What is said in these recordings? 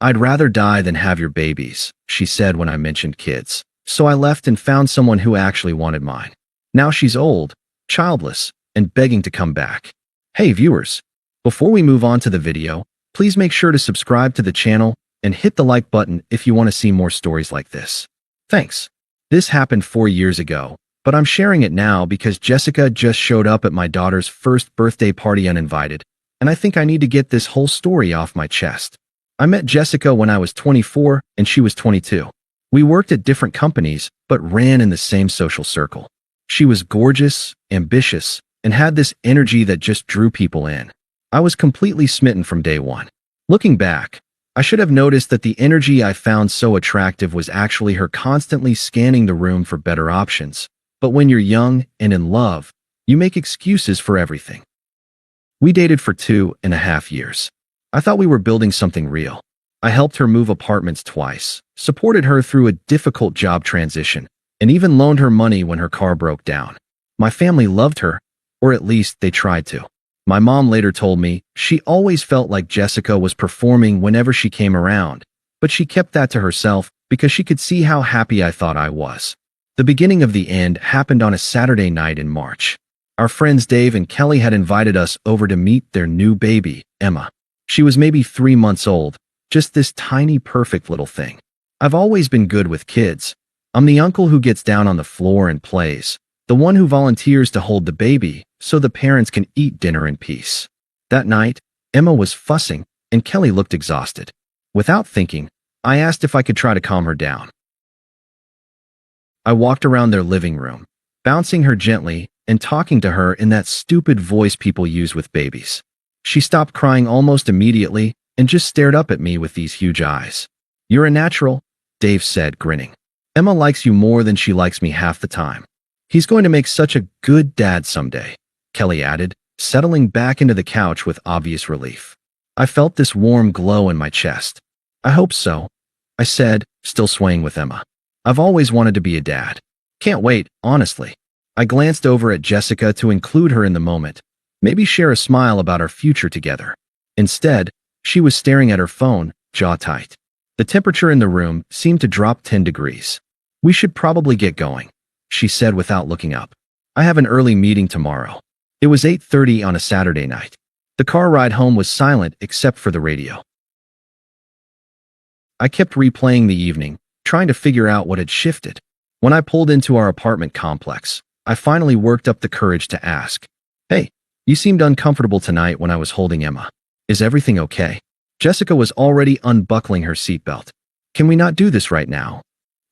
"I'd rather die than have your babies," she said when I mentioned kids. So I left and found someone who actually wanted mine. Now she's old, childless, and begging to come back. Hey viewers, before we move on to the video, please make sure to subscribe to the channel and hit the like button if you want to see more stories like this. Thanks. This happened 4 years ago, but I'm sharing it now because Jessica just showed up at my daughter's first birthday party uninvited, and I think I need to get this whole story off my chest. I met Jessica when I was 24 and she was 22. We worked at different companies, but ran in the same social circle. She was gorgeous, ambitious, and had this energy that just drew people in. I was completely smitten from day one. Looking back, I should have noticed that the energy I found so attractive was actually her constantly scanning the room for better options. But when you're young and in love, you make excuses for everything. We dated for 2.5 years. I thought we were building something real. I helped her move apartments twice, supported her through a difficult job transition, and even loaned her money when her car broke down. My family loved her, or at least they tried to. My mom later told me she always felt like Jessica was performing whenever she came around, but she kept that to herself because she could see how happy I thought I was. The beginning of the end happened on a Saturday night in March. Our friends Dave and Qley had invited us over to meet their new baby, Emma. She was maybe 3 months old, just this tiny perfect little thing. I've always been good with kids. I'm the uncle who gets down on the floor and plays, the one who volunteers to hold the baby so the parents can eat dinner in peace. That night, Emma was fussing and Qley looked exhausted. Without thinking, I asked if I could try to calm her down. I walked around their living room, bouncing her gently and talking to her in that stupid voice people use with babies. She stopped crying almost immediately and just stared up at me with these huge eyes. "You're a natural," Dave said, grinning. "Emma likes you more than she likes me half the time. He's going to make such a good dad someday," Qley added, settling back into the couch with obvious relief. I felt this warm glow in my chest. "I hope so," I said, still swaying with Emma. "I've always wanted to be a dad. Can't wait, honestly." I glanced over at Jessica to include her in the moment, maybe share a smile about our future together. Instead, she was staring at her phone, jaw tight. The temperature in the room seemed to drop 10 degrees. "We should probably get going," she said without looking up. "I have an early meeting tomorrow." It was 8:30 on a Saturday night. The car ride home was silent except for the radio. I kept replaying the evening, trying to figure out what had shifted. When I pulled into our apartment complex, I finally worked up the courage to ask, "Hey, you seemed uncomfortable tonight when I was holding Emma. Is everything okay?" Jessica was already unbuckling her seatbelt. "Can we not do this right now?"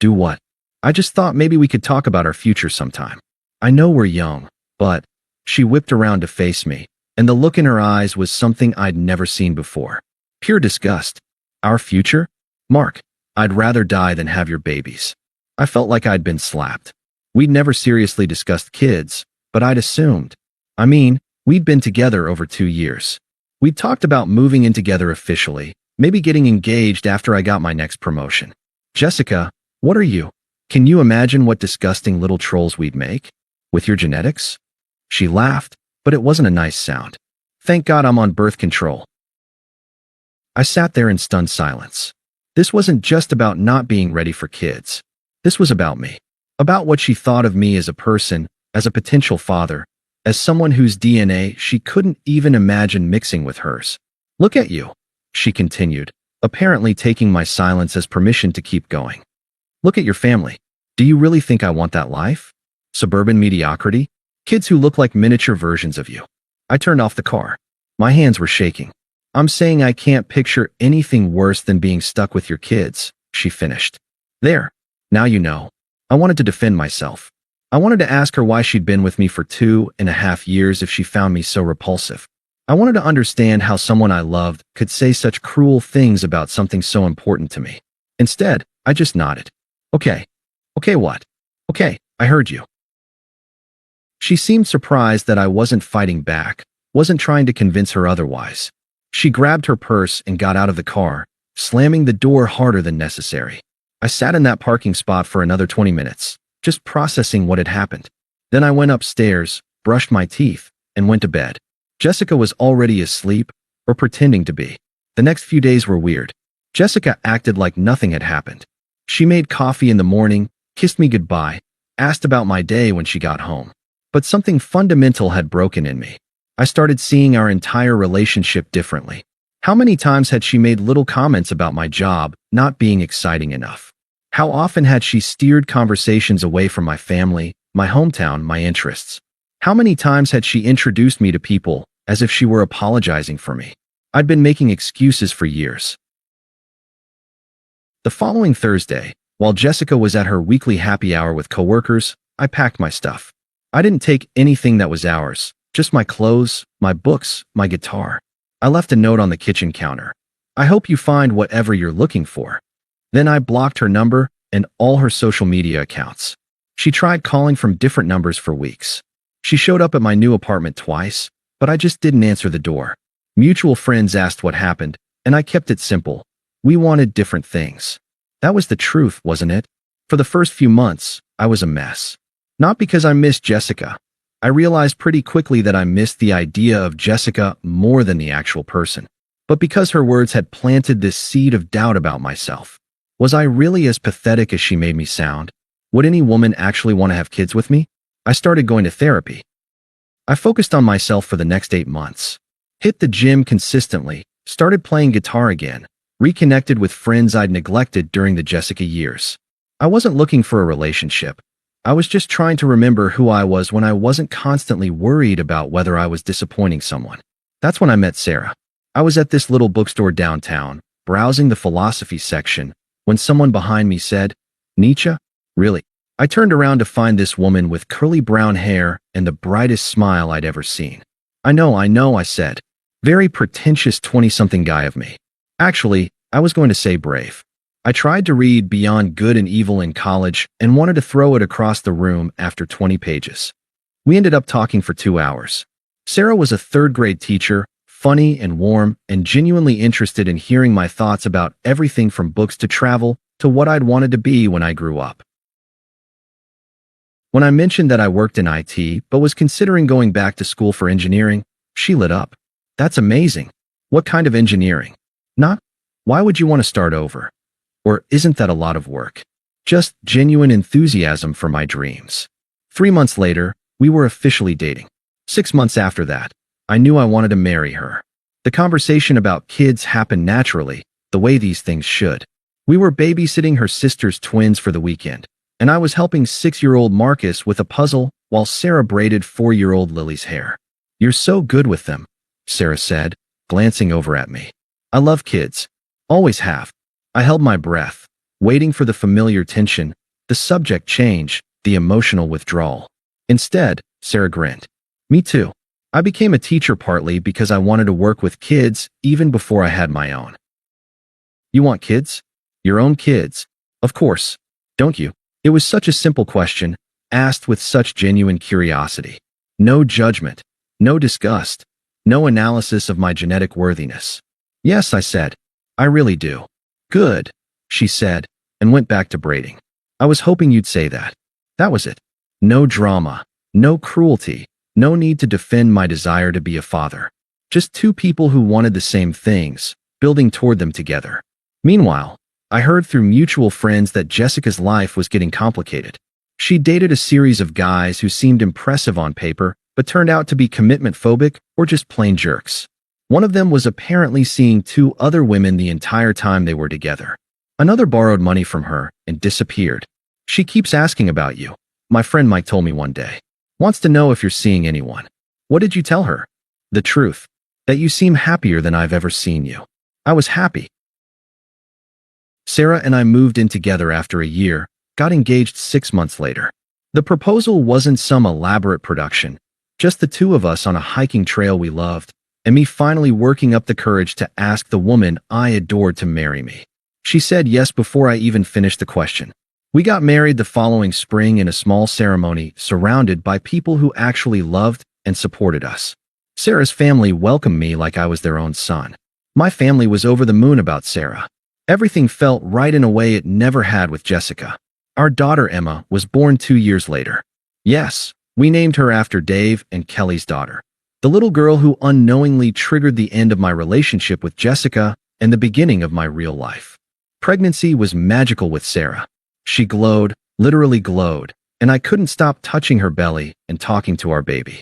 "Do what?" "I just thought maybe we could talk about our future sometime. I know we're young, but..." She whipped around to face me, and the look in her eyes was something I'd never seen before. Pure disgust. "Our future? Mark, I'd rather die than have your babies." I felt like I'd been slapped. We'd never seriously discussed kids, but I'd assumed. I mean, we'd been together over 2 years. We'd talked about moving in together officially, maybe getting engaged after I got my next promotion. "Jessica, what are you? Can you imagine what disgusting little trolls we'd make? With your genetics?" She laughed, but it wasn't a nice sound. "Thank God I'm on birth control." I sat there in stunned silence. This wasn't just about not being ready for kids. This was about me. About what she thought of me as a person, as a potential father, as someone whose DNA she couldn't even imagine mixing with hers. "Look at you," she continued, apparently taking my silence as permission to keep going. "Look at your family. Do you really think I want that life? Suburban mediocrity? Kids who look like miniature versions of you." I turned off the car. My hands were shaking. "I'm saying I can't picture anything worse than being stuck with your kids," she finished. "There. Now you know." I wanted to defend myself. I wanted to ask her why she'd been with me for 2.5 years if she found me so repulsive. I wanted to understand how someone I loved could say such cruel things about something so important to me. Instead, I just nodded. "Okay. Okay, what?" "Okay, I heard you." She seemed surprised that I wasn't fighting back, wasn't trying to convince her otherwise. She grabbed her purse and got out of the car, slamming the door harder than necessary. I sat in that parking spot for another 20 minutes, just processing what had happened. Then I went upstairs, brushed my teeth, and went to bed. Jessica was already asleep, or pretending to be. The next few days were weird. Jessica acted like nothing had happened. She made coffee in the morning, kissed me goodbye, asked about my day when she got home. But something fundamental had broken in me. I started seeing our entire relationship differently. How many times had she made little comments about my job not being exciting enough? How often had she steered conversations away from my family, my hometown, my interests? How many times had she introduced me to people as if she were apologizing for me? I'd been making excuses for years. The following Thursday, while Jessica was at her weekly happy hour with coworkers, I packed my stuff. I didn't take anything that was ours, just my clothes, my books, my guitar. I left a note on the kitchen counter. I hope you find whatever you're looking for. Then I blocked her number and all her social media accounts. She tried calling from different numbers for weeks. She showed up at my new apartment twice, but I just didn't answer the door. Mutual friends asked what happened, and I kept it simple. We wanted different things. That was the truth, wasn't it? For the first few months, I was a mess. Not because I missed Jessica. I realized pretty quickly that I missed the idea of Jessica more than the actual person. But because her words had planted this seed of doubt about myself. Was I really as pathetic as she made me sound? Would any woman actually want to have kids with me? I started going to therapy. I focused on myself for the next 8 months. Hit the gym consistently, started playing guitar again, reconnected with friends I'd neglected during the Jessica years. I wasn't looking for a relationship. I was just trying to remember who I was when I wasn't constantly worried about whether I was disappointing someone. That's when I met Sarah. I was at this little bookstore downtown, browsing the philosophy section, when someone behind me said, "Nietzsche? Really?" I turned around to find this woman with curly brown hair and the brightest smile I'd ever seen. I know, I said. Very pretentious 20-something guy of me. Actually, I was going to say brave. I tried to read Beyond Good and Evil in college and wanted to throw it across the room after 20 pages. We ended up talking for 2 hours. Sarah was a third-grade teacher, funny and warm, and genuinely interested in hearing my thoughts about everything from books to travel to what I'd wanted to be when I grew up. When I mentioned that I worked in IT but was considering going back to school for engineering, she lit up. "That's amazing. What kind of engineering? Not, why would you want to start over? Or isn't that a lot of work? Just genuine enthusiasm for my dreams." 3 months later, we were officially dating. 6 months after that, I knew I wanted to marry her. The conversation about kids happened naturally, the way these things should. We were babysitting her sister's twins for the weekend, and I was helping 6-year-old Marcus with a puzzle while Sarah braided 4-year-old Lily's hair. "You're so good with them," Sarah said, glancing over at me. "I love kids. Always have." I held my breath, waiting for the familiar tension, the subject change, the emotional withdrawal. Instead, Sarah grinned. "Me too. I became a teacher partly because I wanted to work with kids even before I had my own." "You want kids? Your own kids? Of course. Don't you?" It was such a simple question, asked with such genuine curiosity. No judgment, no disgust, no analysis of my genetic worthiness. "Yes," I said. "I really do." "Good," she said, and went back to braiding. "I was hoping you'd say that." That was it. No drama, no cruelty, no need to defend my desire to be a father. Just two people who wanted the same things, building toward them together. Meanwhile, I heard through mutual friends that Jessica's life was getting complicated. She dated a series of guys who seemed impressive on paper, but turned out to be commitment phobic or just plain jerks. One of them was apparently seeing 2 other women the entire time they were together. Another borrowed money from her and disappeared. "She keeps asking about you," my friend Mike told me one day. "Wants to know if you're seeing anyone." What did you tell her? "The truth. That you seem happier than I've ever seen you." I was happy. Sarah and I moved in together after a year, got engaged 6 months later. The proposal wasn't some elaborate production, just the 2 of us on a hiking trail we loved, and me finally working up the courage to ask the woman I adored to marry me. She said yes before I even finished the question. We got married the following spring in a small ceremony surrounded by people who actually loved and supported us. Sarah's family welcomed me like I was their own son. My family was over the moon about Sarah. Everything felt right in a way it never had with Jessica. Our daughter Emma was born 2 years later. Yes, we named her after Dave and Kelly's daughter. The little girl who unknowingly triggered the end of my relationship with Jessica and the beginning of my real life. Pregnancy was magical with Sarah. She glowed, literally glowed, and I couldn't stop touching her belly and talking to our baby.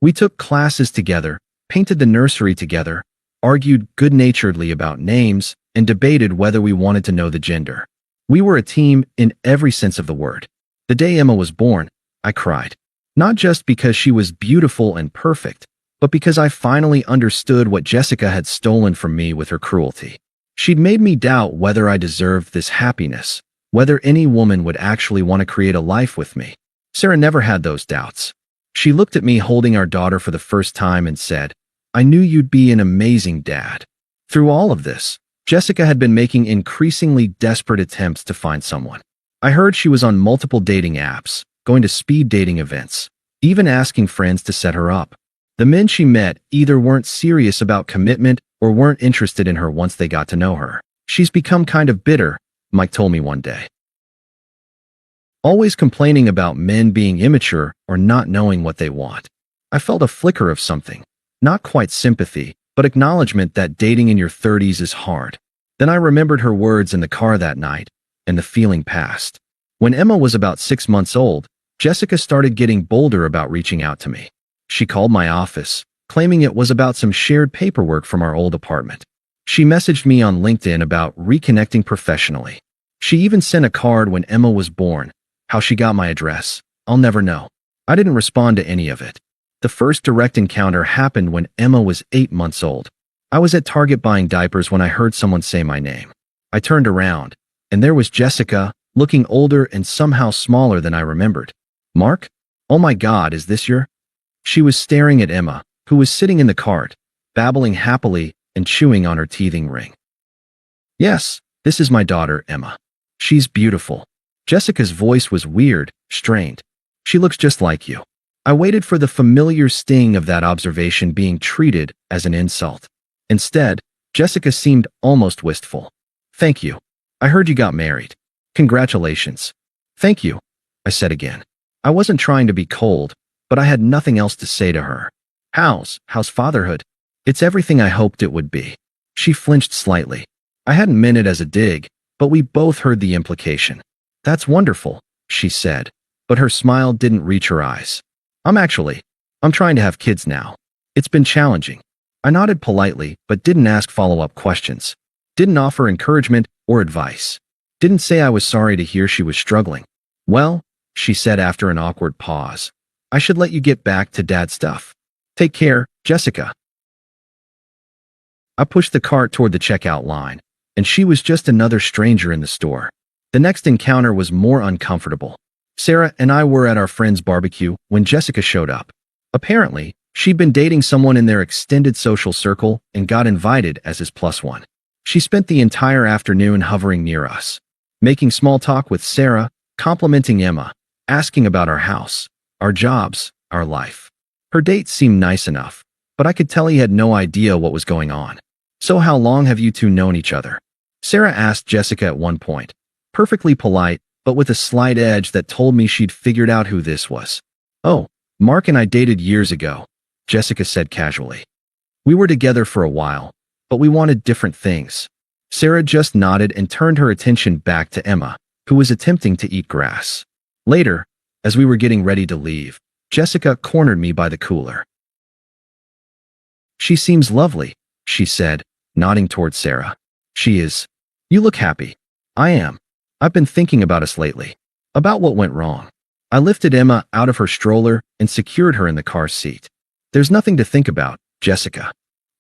We took classes together, painted the nursery together, argued good-naturedly about names, and debated whether we wanted to know the gender. We were a team in every sense of the word. The day Emma was born, I cried. Not just because she was beautiful and perfect, but because I finally understood what Jessica had stolen from me with her cruelty. She'd made me doubt whether I deserved this happiness, whether any woman would actually want to create a life with me. Sarah never had those doubts. She looked at me holding our daughter for the first time and said, "I knew you'd be an amazing dad." Through all of this, Jessica had been making increasingly desperate attempts to find someone. I heard she was on multiple dating apps, going to speed dating events, even asking friends to set her up. The men she met either weren't serious about commitment or weren't interested in her once they got to know her. "She's become kind of bitter," Mike told me one day. Always complaining about men being immature or not knowing what they want. I felt a flicker of something. Not quite sympathy, but acknowledgement that dating in your 30s is hard. Then I remembered her words in the car that night, and the feeling passed. When Emma was about 6 months old, Jessica started getting bolder about reaching out to me. She called my office, claiming it was about some shared paperwork from our old apartment. She messaged me on LinkedIn about reconnecting professionally. She even sent a card when Emma was born. How she got my address, I'll never know. I didn't respond to any of it. The first direct encounter happened when Emma was 8 months old. I was at Target buying diapers when I heard someone say my name. I turned around, and there was Jessica, looking older and somehow smaller than I remembered. "Mark? Oh my God, is this your?" She was staring at Emma, who was sitting in the cart, babbling happily and chewing on her teething ring. "Yes, this is my daughter, Emma. She's beautiful." Jessica's voice was weird, strained. "She looks just like you." I waited for the familiar sting of that observation being treated as an insult. Instead, Jessica seemed almost wistful. "Thank you. I heard you got married. Congratulations." "Thank you," I said again. I wasn't trying to be cold, but I had nothing else to say to her. How's fatherhood?" "It's everything I hoped it would be." She flinched slightly. I hadn't meant it as a dig, but we both heard the implication. "That's wonderful," she said, but her smile didn't reach her eyes. I'm trying to have kids now. It's been challenging." I nodded politely, but didn't ask follow-up questions. Didn't offer encouragement or advice. Didn't say I was sorry to hear she was struggling. "Well," she said after an awkward pause, "I should let you get back to dad stuff. Take care, Jessica." I pushed the cart toward the checkout line, and she was just another stranger in the store. The next encounter was more uncomfortable. Sarah and I were at our friend's barbecue when Jessica showed up. Apparently, she'd been dating someone in their extended social circle and got invited as his plus one. She spent the entire afternoon hovering near us, making small talk with Sarah, complimenting Emma, asking about our house, our jobs, our life. Her date seemed nice enough, but I could tell he had no idea what was going on. "So how long have you two known each other?" Sarah asked Jessica at one point, perfectly polite, but with a slight edge that told me she'd figured out who this was. "Oh, Mark and I dated years ago," Jessica said casually. "We were together for a while, but we wanted different things." Sarah just nodded and turned her attention back to Emma, who was attempting to eat grass. Later, as we were getting ready to leave, Jessica cornered me by the cooler. "She seems lovely," she said, nodding toward Sarah. "She is. You look happy." "I am. I've been thinking about us lately. About what went wrong." I lifted Emma out of her stroller and secured her in the car seat. "There's nothing to think about, Jessica."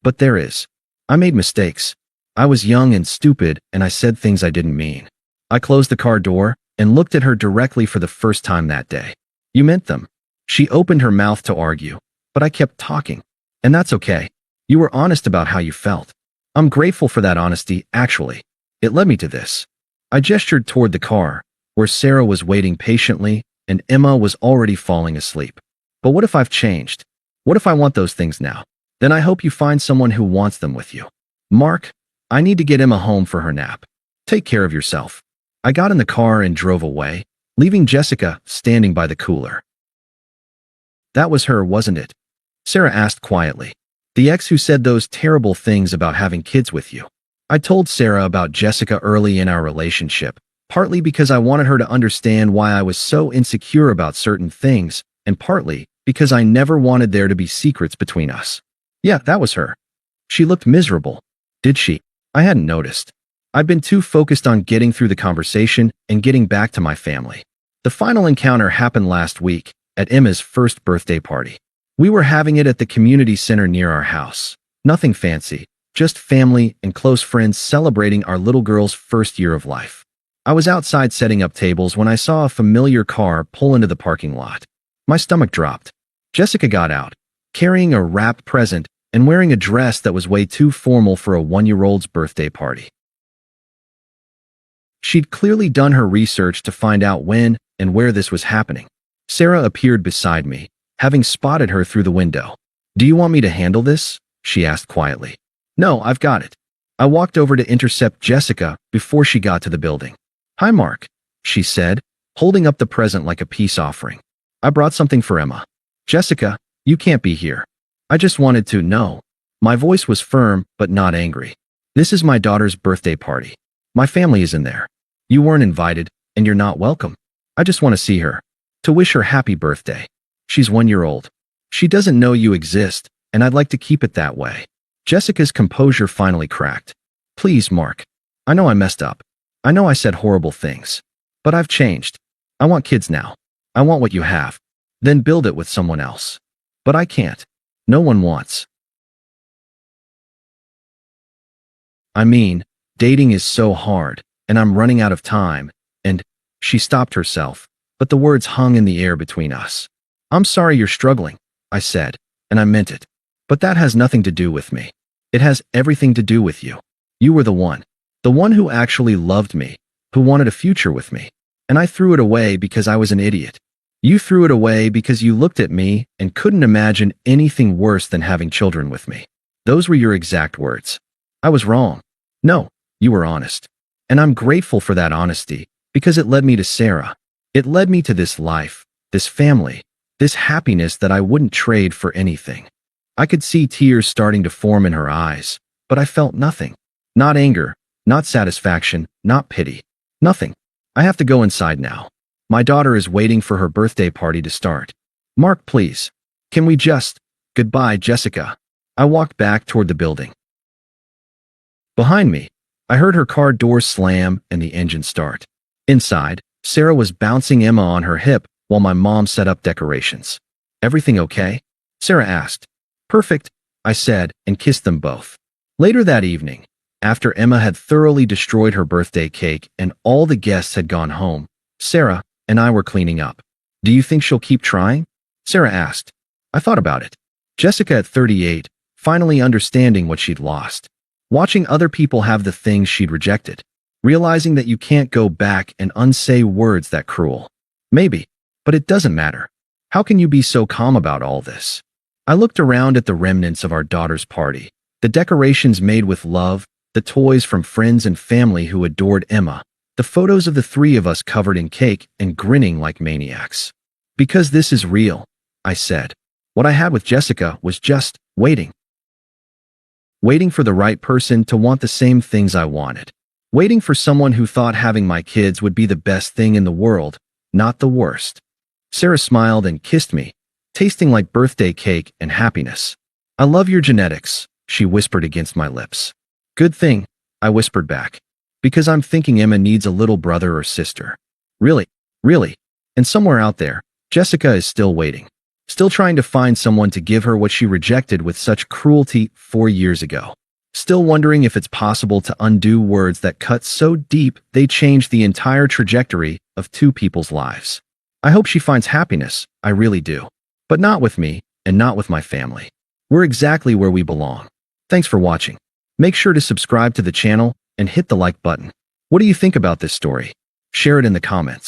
"But there is. I made mistakes. I was young and stupid, and I said things I didn't mean." I closed the car door and looked at her directly for the first time that day. "You meant them." She opened her mouth to argue, but I kept talking. "And that's okay. You were honest about how you felt." "I'm grateful for that honesty, actually. It led me to this." I gestured toward the car, where Sarah was waiting patiently and Emma was already falling asleep. "But what if I've changed? What if I want those things now? Then I hope you find someone who wants them with you. Mark, I need to get Emma home for her nap. Take care of yourself." I got in the car and drove away, leaving Jessica standing by the cooler. "That was her, wasn't it?" Sarah asked quietly. The ex who said those terrible things about having kids with you. I told Sarah about Jessica early in our relationship, partly because I wanted her to understand why I was so insecure about certain things, and partly because I never wanted there to be secrets between us. Yeah, that was her. She looked miserable. Did she? I hadn't noticed. I'd been too focused on getting through the conversation and getting back to my family. The final encounter happened last week, at Emma's first birthday party. We were having it at the community center near our house. Nothing fancy, just family and close friends celebrating our little girl's first year of life. I was outside setting up tables when I saw a familiar car pull into the parking lot. My stomach dropped. Jessica got out, carrying a wrapped present and wearing a dress that was way too formal for a 1-year-old's birthday party. She'd clearly done her research to find out when and where this was happening. Sarah appeared beside me, having spotted her through the window. "Do you want me to handle this?" she asked quietly. "No, I've got it." I walked over to intercept Jessica before she got to the building. "Hi, Mark," she said, holding up the present like a peace offering. "I brought something for Emma." "Jessica, you can't be here." I just wanted to know. My voice was firm, but not angry. "This is my daughter's birthday party. My family is in there. You weren't invited, and you're not welcome. I just want to see her. To wish her happy birthday. She's 1 year old. She doesn't know you exist, and I'd like to keep it that way." Jessica's composure finally cracked. "Please, Mark. I know I messed up. I know I said horrible things. But I've changed. I want kids now. I want what you have. Then build it with someone else. But I can't. No one wants. I mean, dating is so hard, and I'm running out of time, and..." She stopped herself, but the words hung in the air between us. "I'm sorry you're struggling," I said, and I meant it. "But that has nothing to do with me. It has everything to do with you. You were the one who actually loved me, who wanted a future with me. And I threw it away because I was an idiot. You threw it away because you looked at me and couldn't imagine anything worse than having children with me. Those were your exact words. I was wrong. No, you were honest. And I'm grateful for that honesty, because it led me to Sarah. It led me to this life, this family, this happiness that I wouldn't trade for anything." I could see tears starting to form in her eyes, but I felt nothing. Not anger, not satisfaction, not pity. Nothing. "I have to go inside now. My daughter is waiting for her birthday party to start. Mark, please. Can we just..." "Goodbye, Jessica." I walked back toward the building. Behind me, I heard her car door slam and the engine start. Inside, Sarah was bouncing Emma on her hip while my mom set up decorations. "Everything okay?" Sarah asked. "Perfect," I said, and kissed them both. Later that evening, after Emma had thoroughly destroyed her birthday cake and all the guests had gone home, Sarah and I were cleaning up. "Do you think she'll keep trying?" Sarah asked. I thought about it. Jessica at 38, finally understanding what she'd lost. Watching other people have the things she'd rejected. Realizing that you can't go back and unsay words that cruel. Maybe, but it doesn't matter. How can you be so calm about all this? I looked around at the remnants of our daughter's party, the decorations made with love, the toys from friends and family who adored Emma, the photos of the three of us covered in cake and grinning like maniacs. "Because this is real," I said. What I had with Jessica was just waiting. Waiting for the right person to want the same things I wanted. Waiting for someone who thought having my kids would be the best thing in the world, not the worst. Sarah smiled and kissed me, tasting like birthday cake and happiness. "I love your genetics," she whispered against my lips. "Good thing," I whispered back. "Because I'm thinking Emma needs a little brother or sister." Really. And somewhere out there, Jessica is still waiting. Still trying to find someone to give her what she rejected with such cruelty 4 years ago. Still wondering if it's possible to undo words that cut so deep they change the entire trajectory of two people's lives. I hope she finds happiness, I really do. But not with me, and not with my family. We're exactly where we belong. Thanks for watching. Make sure to subscribe to the channel and hit the like button. What do you think about this story? Share it in the comments.